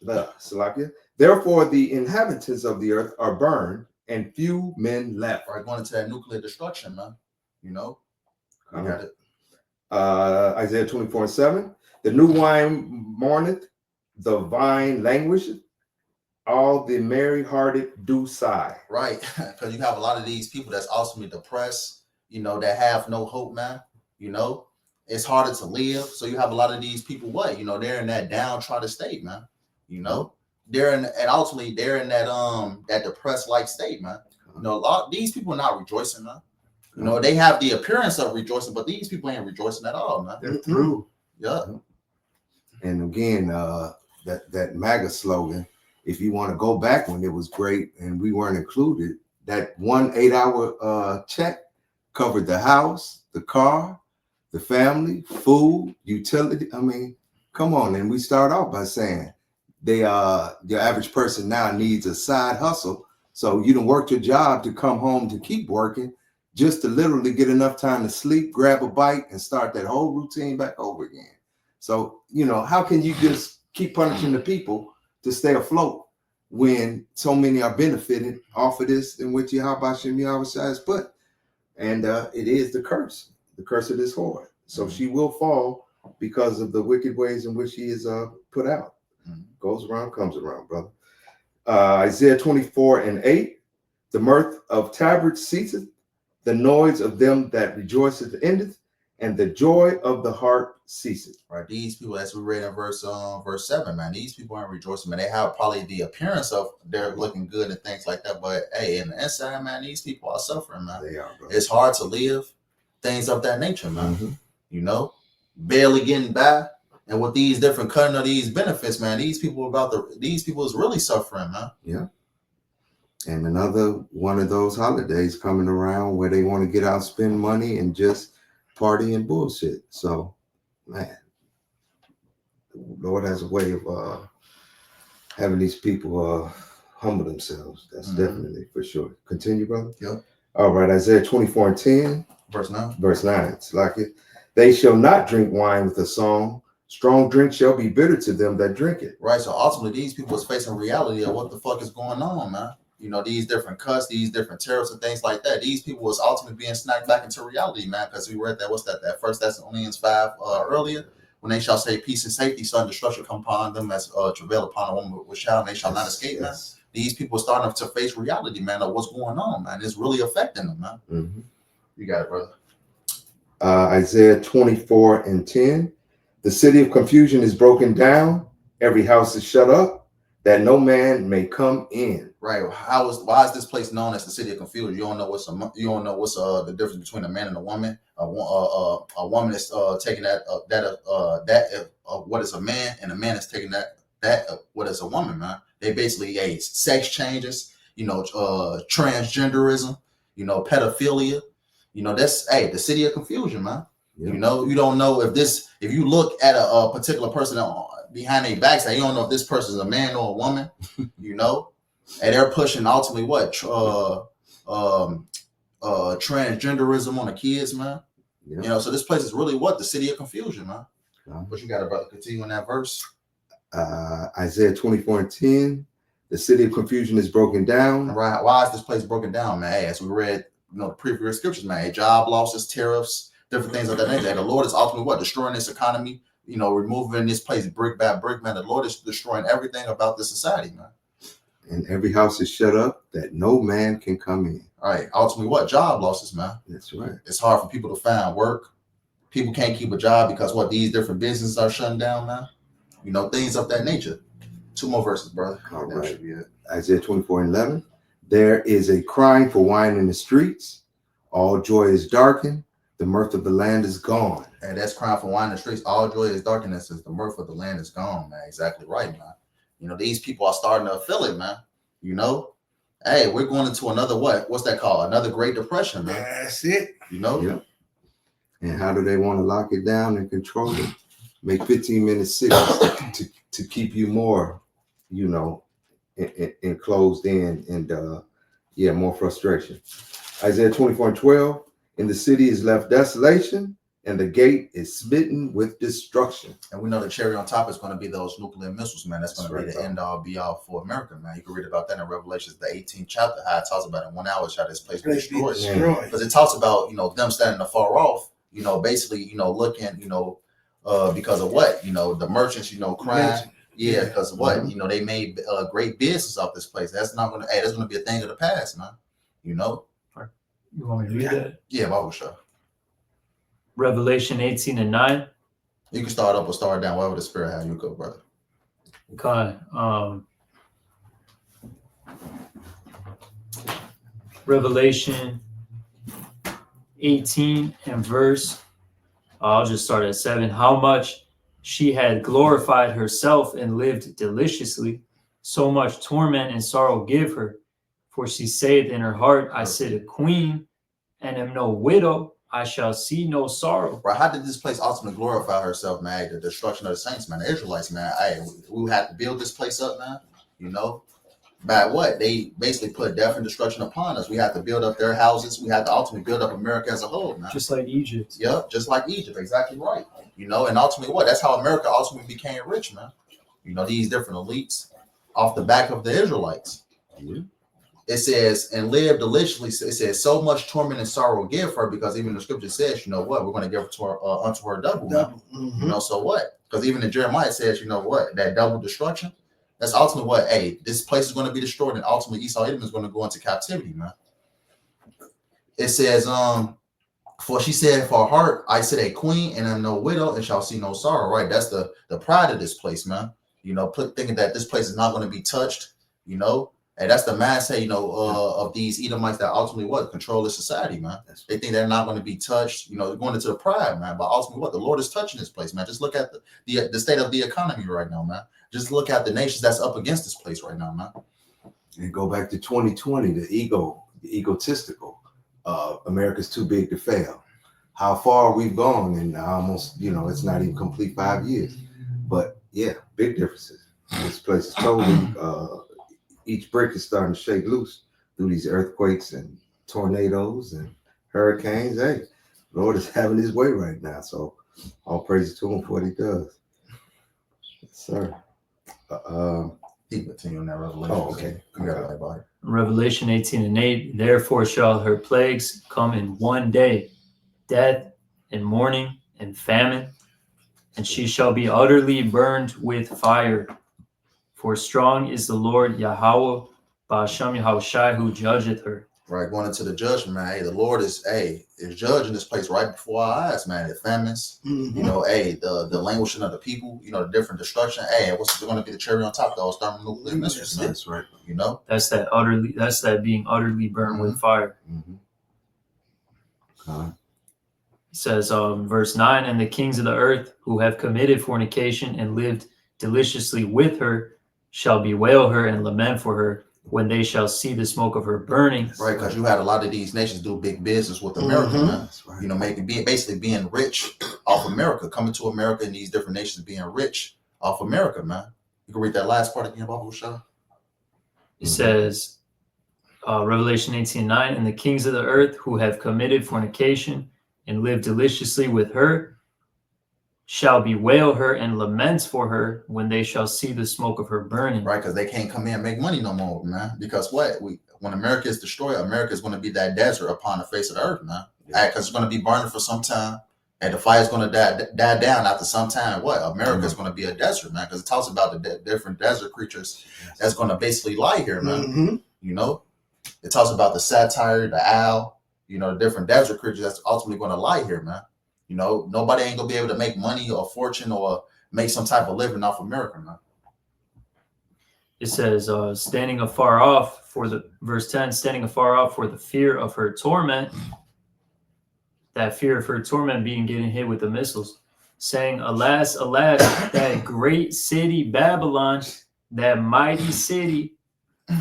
of the earth are burned, and few men left. Right, going into that nuclear destruction, man. You got it. Isaiah 24 and 7. The new wine mourneth, the vine languisheth, all the merry-hearted do sigh. Right, because you have a lot of these people that's ultimately depressed, you know, that have no hope, man. You know, it's harder to live. So you have a lot of these people, what, you know, they're in that downtrodden state, man. You know, they're in, and ultimately they're in that that depressed like state, man. You know, a lot these people are not rejoicing, man. You know, they have the appearance of rejoicing, but these people ain't rejoicing at all, man. They're through. Yeah. And again, that MAGA slogan, if you want to go back when it was great and we weren't included, that 1 8-hour check covered the house, the car, the family, food, utility. I mean, come on. And we start off by saying your average person now needs a side hustle. So you don't work your job to come home to keep working, just to literally get enough time to sleep, grab a bite, and start that whole routine back over again. So, you know, how can you just keep punishing the people to stay afloat when so many are benefited off of this, in which YAHAWASHI has put? And it is the curse of this whore. So she will fall because of the wicked ways in which she is put out. Goes around, comes around, brother. Isaiah 24:8, the mirth of tabrets ceaseth, the noise of them that rejoiceth endeth, and the joy of the heart ceaseth. Right. These people, as we read in verse 7, man, these people aren't rejoicing, man. They have probably the appearance of they're looking good and things like that. But hey, in the inside, man, these people are suffering, man. They are, bro. It's hard to live, things of that nature, man. You know, barely getting by. And with these different cutting of these benefits, man, these people is really suffering, man. Yeah. And another one of those holidays coming around where they want to get out, spend money, and just party and bullshit. So, man, the Lord has a way of having these people humble themselves. That's definitely for sure. Continue, brother. Yep. All right, Isaiah 24:10. Verse 9. Verse 9. It's like it. They shall not drink wine with a song. Strong drink shall be bitter to them that drink it. Right. So ultimately, these people is facing reality of what the fuck is going on, man. You know, these different cuts, these different tariffs and things like that. These people was ultimately being snagged back into reality, man, because we read that, that 1 Thessalonians 5 earlier, when they shall say peace and safety, sudden destruction come upon them as travail upon a woman with child, and they shall not escape, man. These people are starting to face reality, man, of what's going on, man. It's really affecting them, man. You got it, brother. Isaiah 24:10. The city of confusion is broken down. Every house is shut up, that no man may come in. Right. Why is this place known as the city of confusion? You don't know what's the difference between a man and a woman. A woman is taking what is a man, and a man is taking that what is a woman, man. They basically sex changes, you know, transgenderism, you know, pedophilia. You know, that's the city of confusion, man. Yeah. You know, you don't know if you look at a particular person behind their backs, you don't know if this person is a man or a woman, you know, and they're pushing ultimately what transgenderism on the kids, man. Yeah. You know, so this place is really what the city of confusion, man. But you got to, brother, continue on that verse. Isaiah 24:10. The city of confusion is broken down. Right. Why is this place broken down, man? Hey, as we read, you know, the previous scriptures, man, job losses, tariffs, different things of that nature. The Lord is ultimately what? Destroying this economy, you know, removing this place brick by brick, man. The Lord is destroying everything about this society, man. And every house is shut up that no man can come in. All right. Ultimately, what? Job losses, man. That's right. It's hard for people to find work. People can't keep a job because what? These different businesses are shutting down now. You know, things of that nature. 2 more verses, brother. All right. Should be it. Isaiah 24:11. There is a crying for wine in the streets. All joy is darkened. The mirth of the land is gone. And that's crying for wine in the streets. All joy is darkness, as the mirth of the land is gone, man. Exactly right, man. You know, these people are starting to feel it, man. You know, hey, we're going into another what's that called? Another Great Depression, man. That's it. You know? Yep. And how do they want to lock it down and control it? Make 15-minute cities to keep you more, you know, enclosed in and more frustration. Isaiah 24:12. In the city is left desolation, and the gate is smitten with destruction. And we know the cherry on top is going to be those nuclear missiles, man. That's going to be the end all be all for America, man. You can read about that in Revelation, the 18th chapter, how it talks about in 1 hour how this place be destroyed. Because it talks about, you know, them standing afar off, you know, basically, you know, looking, you know, because of what? You know, the merchants, you know, crying, Yeah, because what? You know, they made great business off this place. That's not gonna. Hey, that's gonna be a thing of the past, man. You know. You want me to read that? Yeah, BAHASHAM. Revelation 18:9. You can start up or start down, wherever the Spirit have you go, brother. Okay. Revelation 18 and verse. I'll just start at 7. How much she had glorified herself and lived deliciously, so much torment and sorrow give her. For she saith in her heart, I sit a queen and am no widow. I shall see no sorrow. Right? How did this place ultimately glorify herself, man? The destruction of the saints, man. The Israelites, man. Hey, we had to build this place up, man. You know, by what? They basically put death and destruction upon us. We had to build up their houses. We had to ultimately build up America as a whole, man. Just like Egypt. Yep, just like Egypt. Exactly right. You know, and ultimately what? That's how America ultimately became rich, man. You know, these different elites off the back of the Israelites. It says, and live deliciously. It says, so much torment and sorrow give her, because even the scripture says, you know what? We're going to give her to her, unto her double. You know, so what? Because even in Jeremiah it says, you know what? That double destruction, that's ultimately what? Hey, this place is going to be destroyed, and ultimately Esau Edom is going to go into captivity, man. It says, for she said, for her heart, I sit a queen and am no widow and shall see no sorrow. Right? That's the pride of this place, man. You know, thinking that this place is not going to be touched, you know. And that's the mindset, you know, of these Edomites that ultimately what? Control the society, man. They think they're not going to be touched, you know, going into the pride, man. But ultimately what? The Lord is touching this place, man. Just look at the state of the economy right now, man. Just look at the nations that's up against this place right now, man. And go back to 2020, the egotistical, America's too big to fail. How far we've gone in almost, you know, it's not even complete 5 years. But yeah, big differences. This place is totally, each brick is starting to shake loose through these earthquakes and tornadoes and hurricanes. Hey, Lord is having his way right now. So all praise to him for what he does. Yes, sir. Keep continuing that revelation. Oh, okay. Revelation 18:8. Therefore shall her plagues come in one day, death and mourning and famine, and she shall be utterly burned with fire. For strong is the Lord YAHAWAH, BAHASHAM YAHAWASHI, who judgeth her. Right, going into the judgment, man. Hey, the Lord is judging this place right before our eyes, man. The famines, you know, the languishing of the people, you know, the different destruction. Hey, what's going to be the cherry on top of those thermonuclear missiles, man? That's right. You know, that's that being utterly burned with fire. It says, verse 9, and the kings of the earth who have committed fornication and lived deliciously with her shall bewail her and lament for her when they shall see the smoke of her burning. Right, because you had a lot of these nations do big business with America, man. Right. You know, basically being rich off America, coming to America, and these different nations being rich off America, man. You can read that last part again, BAHASHAM. It says, Revelation 18:9, and the kings of the earth who have committed fornication and lived deliciously with her shall bewail her and laments for her when they shall see the smoke of her burning. Right, because they can't come in and make money no more, man. Because when America is destroyed, America is going to be that desert upon the face of the earth, man. Because it's going to be burning for some time, and the fire is going to die down after some time. What? America is going to be a desert, man. Because it talks about the different desert creatures that's going to basically lie here, man. You know, it talks about the satyr, the owl, you know, the different desert creatures that's ultimately going to lie here, man. You know, nobody ain't gonna be able to make money or fortune or make some type of living off America, man. It says, standing afar off for the, verse 10, standing afar off for the fear of her torment, that fear of her torment being getting hit with the missiles, saying, alas, alas, that great city Babylon, that mighty city,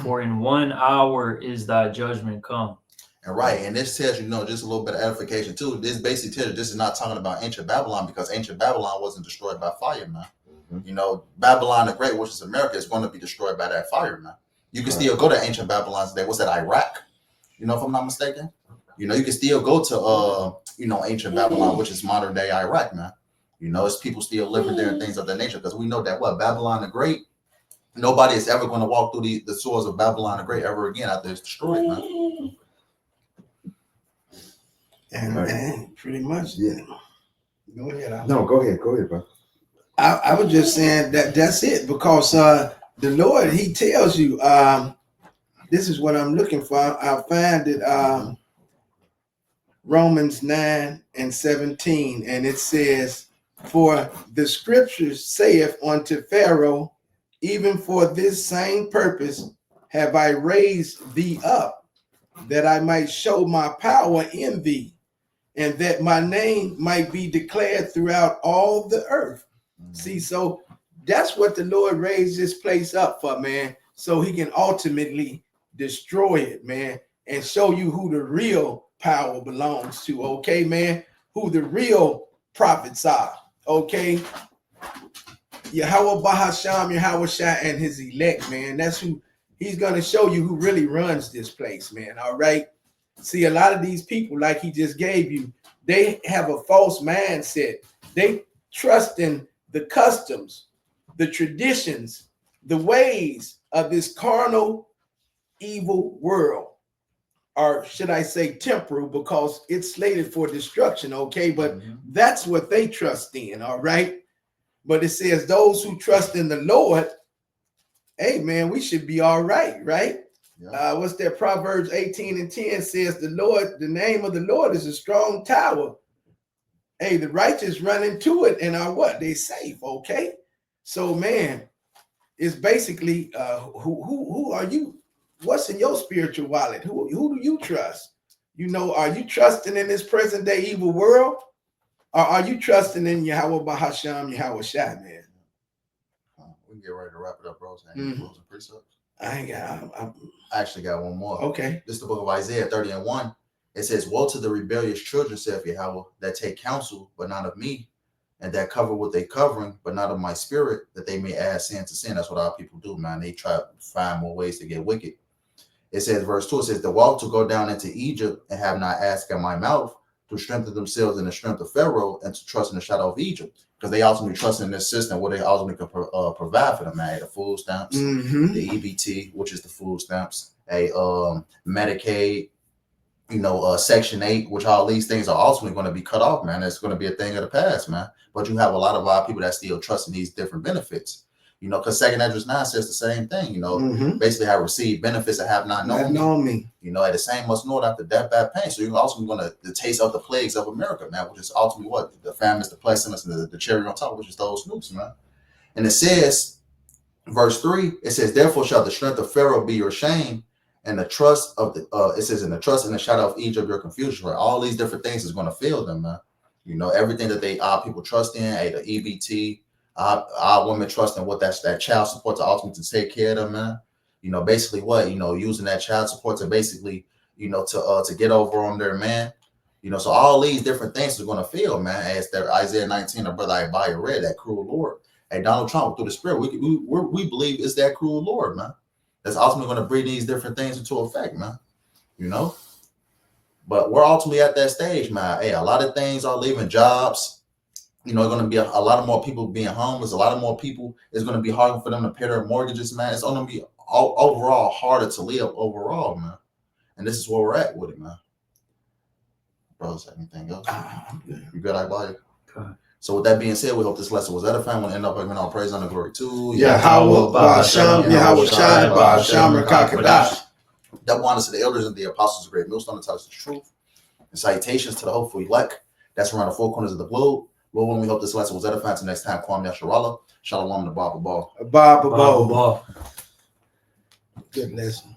for in 1 hour is thy judgment come. And right, and this tells you, know, just a little bit of edification too. This basically tells you this is not talking about ancient Babylon, because ancient Babylon wasn't destroyed by fire, man. You know, Babylon the Great, which is America, is going to be destroyed by that fire, man. You can still go to ancient Babylon today. What's that, Iraq? You know, if I'm not mistaken. You know, you can still go to you know, ancient Babylon, which is modern day Iraq, man. You know, it's people still living there and things of that nature, because we know that Babylon the Great, nobody is ever going to walk through the soils of Babylon the Great ever again after it's destroyed, man. And pretty much, yeah. Go ahead. No, go ahead, bro. I was just saying that's it, because the Lord, he tells you, this is what I'm looking for. I find it Romans 9:17, and it says, for the scriptures saith unto Pharaoh, even for this same purpose have I raised thee up, that I might show my power in thee, and that my name might be declared throughout all the earth. See, so that's what the Lord raised this place up for, man, so he can ultimately destroy it, man, and show you who the real power belongs to, okay, man, who the real prophets are, okay? Yahawah BAHASHAM, YAHAWASHI, and his elect, man. That's who he's going to show you who really runs this place, man, all right? See, a lot of these people, like he just gave you, they have a false mindset. They trust in the customs, the traditions, the ways of this carnal, evil world, or should I say temporal, because it's slated for destruction, okay? But that's what they trust in, all right? But it says those who trust in the Lord, hey, man, we should be all right, right? Yeah. What's that? Proverbs 18:10 says the Lord, the name of the Lord is a strong tower. Hey, the righteous run into it and are what? They safe, okay? So, man, it's basically who are you? What's in your spiritual wallet? Who do you trust? You know, are you trusting in this present day evil world? Or are you trusting in Yahawah BAHASHAM, YAHAWASHI, man? We can get ready to wrap it up, bro. Closing precepts. I actually got one more. Okay. This is the book of Isaiah 30:1. It says, woe to the rebellious children, saith Yahweh, that take counsel, but not of me, and that cover what they covering, but not of my spirit, that they may add sin to sin. That's what our people do, man. They try to find more ways to get wicked. It says, verse 2, it says, the walk to go down into Egypt and have not asked at my mouth, to strengthen themselves in the strength of Pharaoh and to trust in the shadow of Egypt. Because they ultimately trust in this system where they ultimately can provide for them, man. The food stamps, the EBT, which is the food stamps, Medicaid, you know, Section 8, which all these things are ultimately going to be cut off, man. It's going to be a thing of the past, man. But you have a lot of our people that still trust in these different benefits. You know, because 2 Esdras 9 says the same thing, you know, basically have received benefits that have not known me. You know, at the same must know after death, bad pain. So you're also going to taste of the plagues of America, man, which is ultimately what? The famines, the pestilence, and the cherry on top, which is those nukes, man. And it says, verse 3, it says, therefore shall the strength of Pharaoh be your shame, and the trust of the, it says, in the trust in the shadow of Egypt, your confusion, right? All these different things is going to fail them, man. You know, everything that our people trust in, the EBT, our women trust in what that child support to ultimately to take care of them, man. You know, basically what, you know, using that child support to basically, you know, to get over on their man. You know, so all these different things are going to fail, man. As that Isaiah 19, our brother Isaiah read, that cruel Lord. Hey, Donald Trump, through the spirit, we believe it's that cruel Lord, man. That's ultimately going to bring these different things into effect, man. You know, but we're ultimately at that stage, man. Hey, a lot of things are leaving jobs. You know, going to be a lot of more people being homeless. A lot of more people, it's going to be harder for them to pay their mortgages, man. It's going to be overall harder to live overall, man. And this is where we're at with it, man. Brothers, anything else? You good, Isaiah? Good. So with that being said, we hope this lesson was edifying. We'll end up giving all praise and glory to Yahawah BAHASHAM, YAHAWASHI, BAHASHAM, QADASH. Double honors to the elders and the apostles of great millstone to touch the truth. And salutations to the hopeful elect. That's around the four corners of the globe. Lord, when we hope this lesson was edifying, till next time, Kwam YASHARAHLA. Shalom to Baba Ball. Baba Ball. Good lesson.